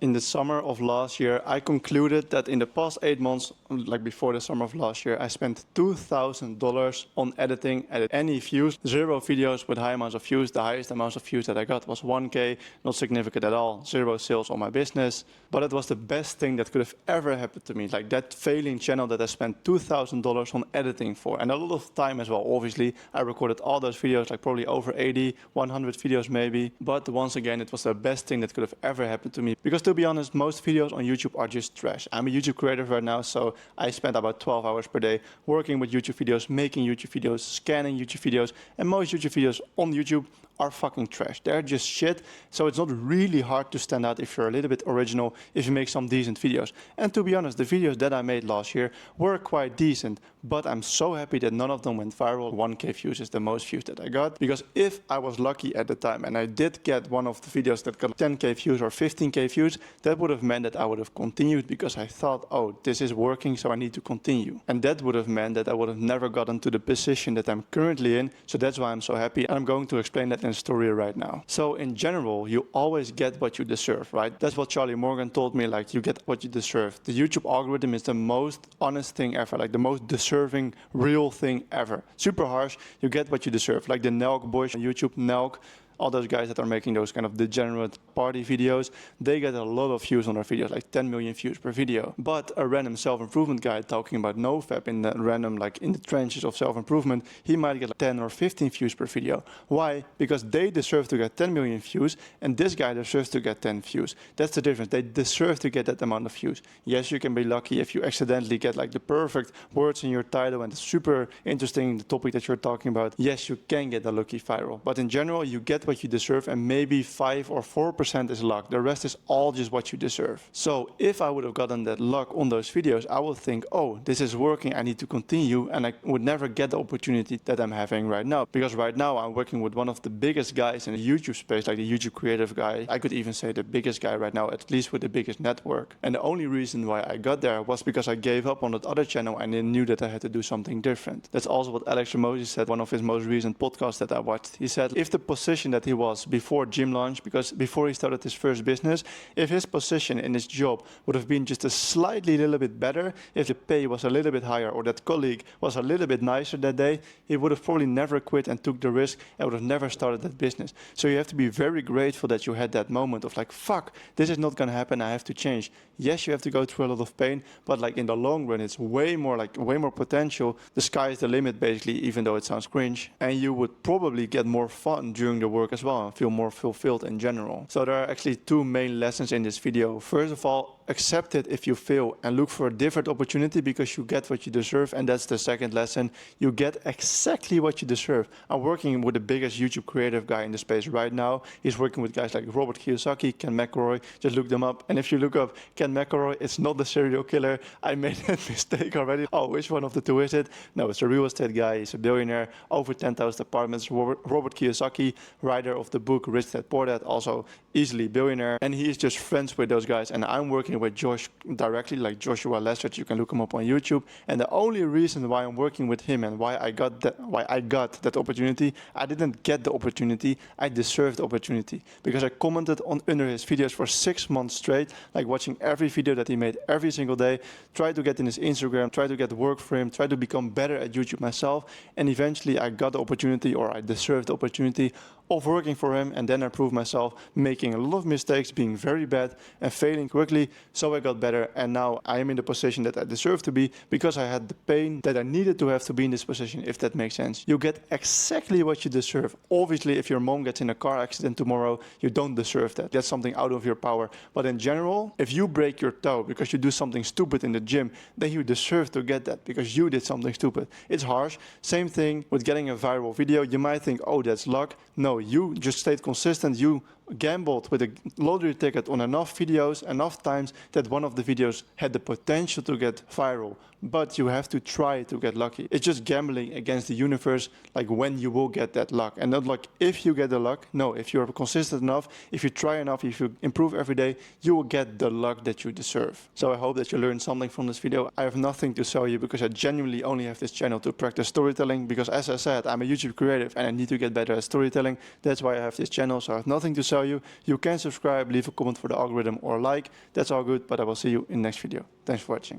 In the summer of last year, I concluded that in the past 8 months, like before the summer of last year, I spent $2,000 on editing, edit any views, 0 videos with high amounts of views. The highest amounts of views that I got was 1K, not significant at all, 0 sales on my business. But it was the best thing that could have ever happened to me, like that failing channel that I spent $2,000 on editing for. And a lot of time as well, obviously. I recorded all those videos, like probably over 80, 100 videos maybe. But once again, it was the best thing that could have ever happened to me. Because to be honest, most videos on YouTube are just trash. I'm a YouTube creator right now, so I spend about 12 hours per day working with YouTube videos, making YouTube videos, scanning YouTube videos, and most YouTube videos on YouTube are fucking trash. They're just shit, so it's not really hard to stand out if you're a little bit original, if you make some decent videos. And to be honest, the videos that I made last year were quite decent, but I'm so happy that none of them went viral. 1K views is the most views that I got, because if I was lucky at the time and I did get one of the videos that got 10K views or 15K views, that would have meant that I would have continued because I thought, oh, this is working, so I need to continue. And that would have meant that I would have never gotten to the position that I'm currently in, so that's why I'm so happy, and I'm going to explain that in a story right now. So in general, you always get what you deserve, right? That's what Charlie Morgan told me, like, you get what you deserve. The YouTube algorithm is the most honest thing ever, like the most deserving, real thing ever. Super harsh, you get what you deserve. Like the Nelk boys on YouTube, Nelk, all those guys that are making those kind of degenerate party videos, they get a lot of views on their videos, like 10 million views per video. But a random self-improvement guy talking about NoFap in the random, like in the trenches of self-improvement, he might get like 10 or 15 views per video. Why? Because they deserve to get 10 million views, and this guy deserves to get 10 views. That's the difference. They deserve to get that amount of views. Yes, you can be lucky if you accidentally get like the perfect words in your title and it's super interesting, the topic that you're talking about. Yes, you can get a lucky viral. But in general, you get what you deserve, and maybe 5 or 4% is luck. The rest is all just what you deserve. So if I would have gotten that luck on those videos, I would think, oh, this is working, I need to continue, and I would never get the opportunity that I'm having right now. Because right now I'm working with one of the biggest guys in the YouTube space, like the YouTube creative guy. I could even say the biggest guy right now, at least with the biggest network. And the only reason why I got there was because I gave up on that other channel and I knew that I had to do something different. That's also what Alex Ramosi said, one of his most recent podcasts that I watched. He said, if the position that he was before Gym Launch, because before he started his first business, if his position in his job would have been just a slightly little bit better, if the pay was a little bit higher or that colleague was a little bit nicer that day, he would have probably never quit and took the risk and would have never started that business. So you have to be very grateful that you had that moment of like, fuck, this is not going to happen, I have to change. Yes, you have to go through a lot of pain, but like in the long run, it's way more potential. The sky is the limit basically, even though it sounds cringe. And you would probably get more fun during the work as well and feel more fulfilled in general. So there are actually 2 main lessons in this video. First of all, accept it if you fail and look for a different opportunity because you get what you deserve. And that's the second lesson. You get exactly what you deserve. I'm working with the biggest YouTube creative guy in the space right now. He's working with guys like Robert Kiyosaki, Ken McElroy. Just look them up. And if you look up Ken McElroy, it's not the serial killer. I made that mistake already. Oh, which one of the 2 is it? No, it's a real estate guy. He's a billionaire, over 10,000 apartments. Robert Kiyosaki, writer of the book Rich Dad Poor Dad, also easily billionaire. And he is just friends with those guys. And I'm working with Josh directly, like Joshua Lestridge. You can look him up on YouTube. And the only reason why I'm working with him and why I got that opportunity, I didn't get the opportunity, I deserved the opportunity. Because I commented on under his videos for 6 months straight, like watching every video that he made every single day, tried to get in his Instagram, tried to get work for him, tried to become better at YouTube myself. And eventually I got the opportunity, or I deserved the opportunity of working for him, and then I proved myself, making a lot of mistakes, being very bad and failing quickly. So I got better, and now I am in the position that I deserve to be because I had the pain that I needed to have to be in this position, if that makes sense. You get exactly what you deserve. Obviously, if your mom gets in a car accident tomorrow, you don't deserve that. That's something out of your power. But in general, if you break your toe because you do something stupid in the gym, then you deserve to get that because you did something stupid. It's harsh. Same thing with getting a viral video. You might think, oh, that's luck. No, you just stayed consistent. You gambled with a lottery ticket on enough videos, enough times that one of the videos had the potential to get viral. But you have to try to get lucky. It's just gambling against the universe, like when you will get that luck. And not like if you get the luck. No, if you're consistent enough, if you try enough, if you improve every day, you will get the luck that you deserve. So I hope that you learned something from this video. I have nothing to sell you because I genuinely only have this channel to practice storytelling. Because as I said, I'm a YouTube creative and I need to get better at storytelling. That's why I have this channel. So I have nothing to sell tell you. You can subscribe, leave a comment for the algorithm or like. That's all good, but I will see you in the next video. Thanks for watching.